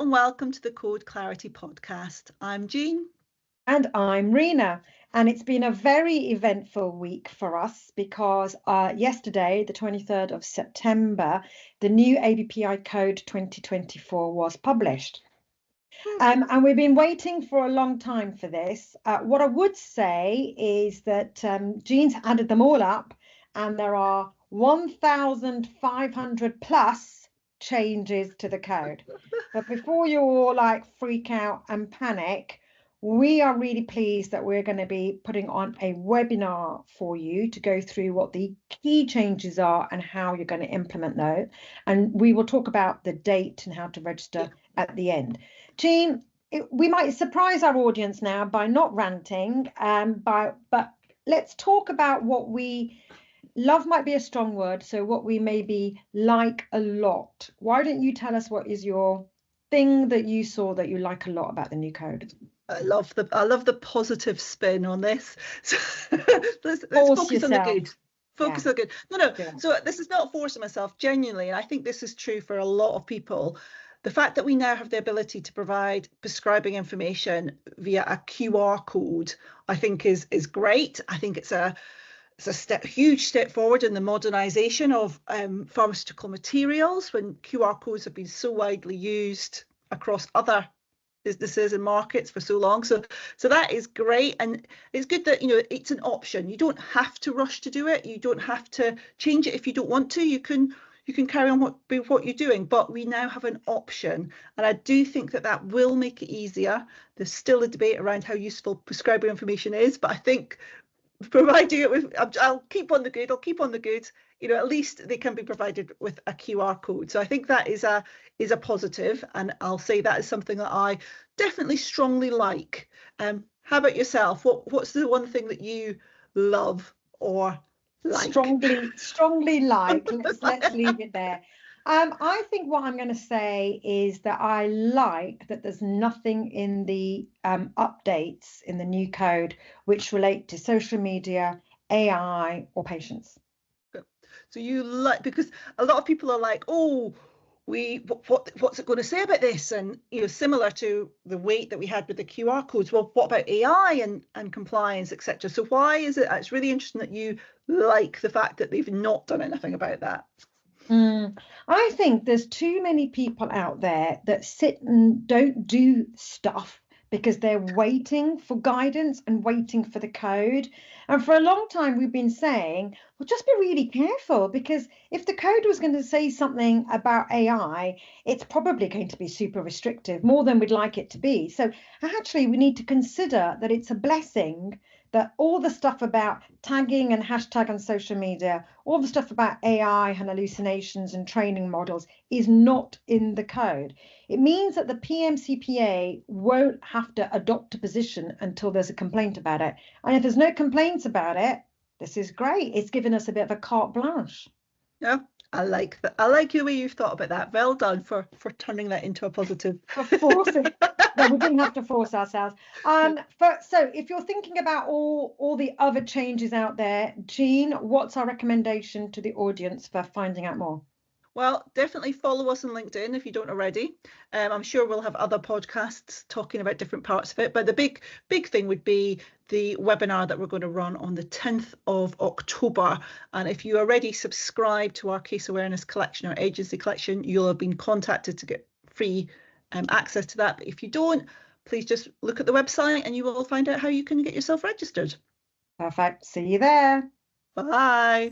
and welcome to the Code Clarity podcast. I'm Jean. And I'm Rena. And it's been a very eventful week for us because yesterday, the 23rd of September, the new ABPI Code 2024 was published. And we've been waiting for a long time for this. What I would say is that Jean's added them all up, and there are 1,500 plus changes to the code. But before you all freak out and panic, we are really pleased that we're going to be putting on a webinar for you to go through what the key changes are and how you're going to implement those. And we will talk about the date and how to register at the end. Jean, we might surprise our audience now by not ranting, but let's talk about what we love. Might be a strong word, so what we maybe like a lot. Why don't you tell us what is your thing that you saw that you like a lot about the new code? I love the positive spin on this. So let's focus on the good. Focus on the good. No. Yeah. So this is not forcing myself, genuinely, and I think this is true for a lot of people. The fact that we now have the ability to provide prescribing information via a QR code, I think is great. I think it's a huge step forward in the modernisation of pharmaceutical materials, when QR codes have been so widely used across other businesses and markets for so long. So that is great, and it's good that it's an option. You don't have to rush to do it. You don't have to change it if you don't want to. You can carry on what you're doing, but we now have an option, and I do think that will make it easier. There's still a debate around how useful prescribing information is, but I think providing it with, I'll keep on the good. At least they can be provided with a QR code. So I think that is a positive, and I'll say that is something that I definitely strongly like. How about yourself? What's the one thing that you love or like? Strongly like. Let's leave it there. I think what I'm going to say is that I like that there's nothing in the updates in the new code which relate to social media, AI, or patients. So you like, because a lot of people are like, oh, what's it going to say about this? And similar to the weight that we had with the QR codes. Well, what about AI and compliance, etc.? So why is it? It's really interesting that you like the fact that they've not done anything about that. I think there's too many people out there that sit and don't do stuff because they're waiting for guidance and waiting for the code. And for a long time, we've been saying, well, just be really careful, because if the code was going to say something about AI, it's probably going to be super restrictive, more than we'd like it to be. So actually, we need to consider that it's a blessing that all the stuff about tagging and hashtag on social media, all the stuff about AI and hallucinations and training models is not in the code. It means that the PMCPA won't have to adopt a position until there's a complaint about it. And if there's no complaints about it, this is great. It's given us a bit of a carte blanche. Yeah, I like that. I like the way you've thought about that. Well done for turning that into a positive. For forcing. No, we didn't have to force ourselves. So if you're thinking about all the other changes out there, Jean, what's our recommendation to the audience for finding out more? Well, definitely follow us on LinkedIn if you don't already. I'm sure we'll have other podcasts talking about different parts of it. But the big thing would be the webinar that we're going to run on the 10th of October. And if you already subscribe to our case awareness collection, our agency collection, you'll have been contacted to get free access to that. But if you don't, please just look at the website and you will find out how you can get yourself registered. Perfect. See you there. Bye.